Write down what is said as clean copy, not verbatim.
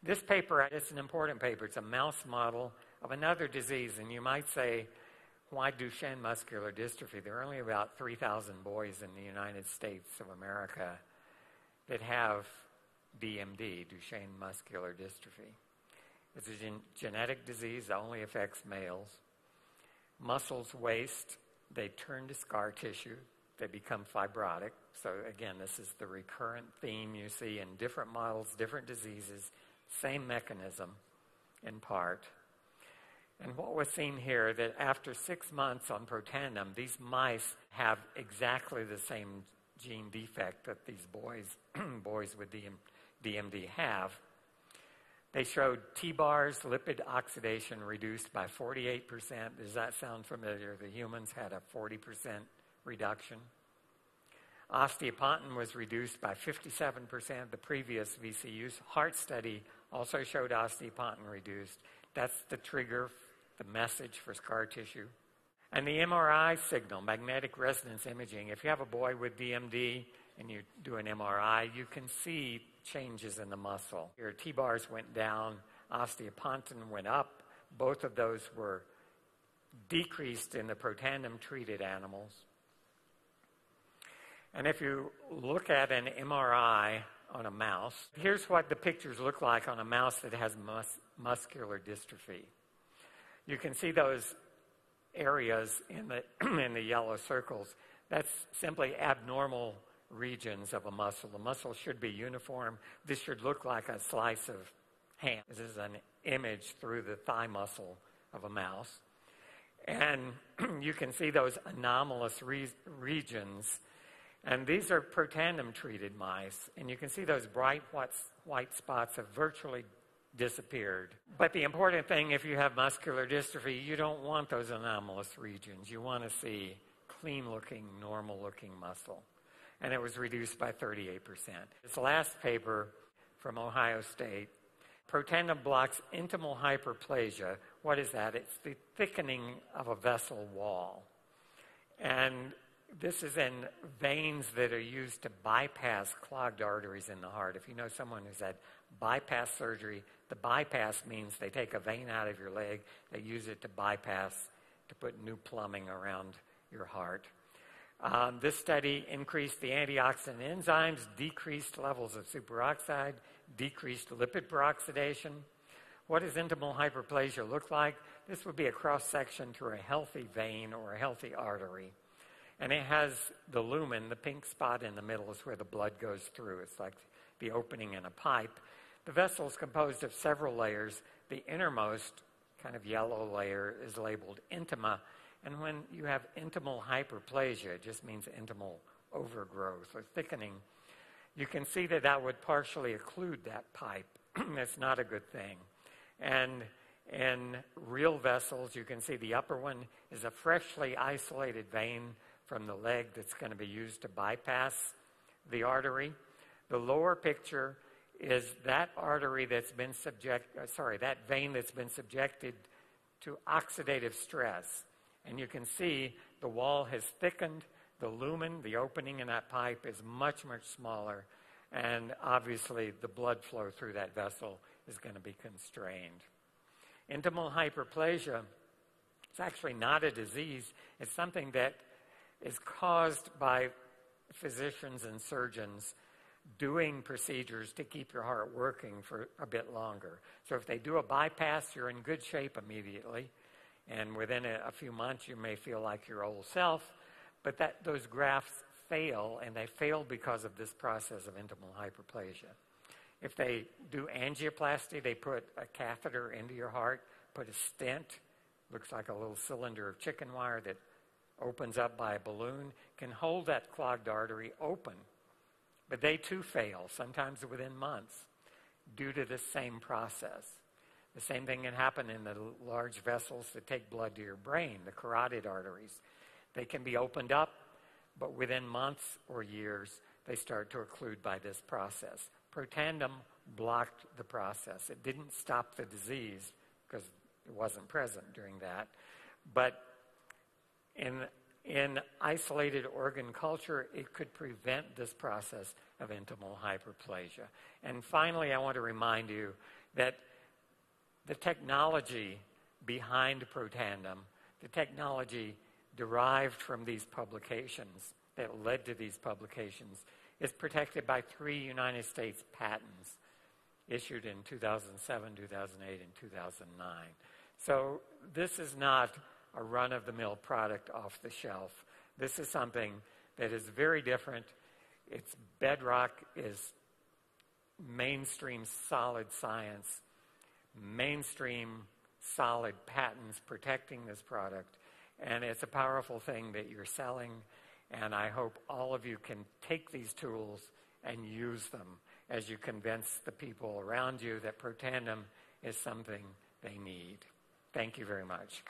This paper, it's an important paper. It's a mouse model of another disease. And you might say, why Duchenne muscular dystrophy? There are only about 3,000 boys in the United States of America that have DMD, Duchenne muscular dystrophy. It's a genetic disease that only affects males. Muscles waste. They turn to scar tissue. They become fibrotic. So again, this is the recurrent theme you see in different models, different diseases, same mechanism in part. And what was seen here, that after 6 months on Protandim, these mice have exactly the same gene defect that these boys with DMD have. They showed T-bars, lipid oxidation reduced by 48%. Does that sound familiar? The humans had a 40% reduction. Osteopontin was reduced by 57%. The previous VCU's heart study also showed osteopontin reduced. That's the trigger, the message for scar tissue. And the MRI signal, magnetic resonance imaging, if you have a boy with DMD and you do an MRI, you can see changes in the muscle. Your T-bars went down, osteopontin went up. Both of those were decreased in the Protandim-treated animals. And if you look at an MRI on a mouse, here's what the pictures look like on a mouse that has muscular dystrophy. You can see those areas in the yellow circles. That's simply abnormal regions of a muscle. The muscle should be uniform. This should look like a slice of ham. This is an image through the thigh muscle of a mouse. And you can see those anomalous regions. And these are Protandim-treated mice. And you can see those bright white spots have virtually disappeared. But the important thing, if you have muscular dystrophy, you don't want those anomalous regions. You want to see clean-looking, normal-looking muscle. And it was reduced by 38%. This last paper from Ohio State, Protandim blocks intimal hyperplasia. What is that? It's the thickening of a vessel wall. And this is in veins that are used to bypass clogged arteries in the heart. If you know someone who's had bypass surgery, the bypass means they take a vein out of your leg, they use it to bypass, to put new plumbing around your heart. This study increased the antioxidant enzymes, decreased levels of superoxide, decreased lipid peroxidation. What does intimal hyperplasia look like? This would be a cross-section through a healthy vein or a healthy artery. And it has the lumen, the pink spot in the middle is where the blood goes through. It's like the opening in a pipe. The vessel is composed of several layers. The innermost kind of yellow layer is labeled intima. And when you have intimal hyperplasia, it just means intimal overgrowth or thickening, you can see that that would partially occlude that pipe. That's not a good thing. And in real vessels, you can see the upper one is a freshly isolated vein from the leg that's going to be used to bypass the artery. The lower picture is that artery that's been that vein that's been subjected to oxidative stress. And you can see the wall has thickened, the lumen, the opening in that pipe is much, much smaller, and obviously the blood flow through that vessel is going to be constrained. Intimal hyperplasia, it's actually not a disease. It's something that is caused by physicians and surgeons doing procedures to keep your heart working for a bit longer. So if they do a bypass, you're in good shape immediately. And within a few months, you may feel like your old self. But those grafts fail, and they fail because of this process of intimal hyperplasia. If they do angioplasty, they put a catheter into your heart, put a stent, looks like a little cylinder of chicken wire that opens up by a balloon, can hold that clogged artery open. But they too fail, sometimes within months, due to this same process. The same thing can happen in the large vessels that take blood to your brain, the carotid arteries. They can be opened up, but within months or years, they start to occlude by this process. Protandim blocked the process. It didn't stop the disease because it wasn't present during that. But in isolated organ culture, it could prevent this process of intimal hyperplasia. And finally, I want to remind you that the technology behind Protandim, the technology derived from these publications that led to these publications, is protected by 3 United States patents issued in 2007, 2008, and 2009. So this is not a run-of-the-mill product off the shelf. This is something that is very different. Its bedrock is mainstream solid science, mainstream solid patents protecting this product, and it's a powerful thing that you're selling, and I hope all of you can take these tools and use them as you convince the people around you that Protandim is something they need. Thank you very much.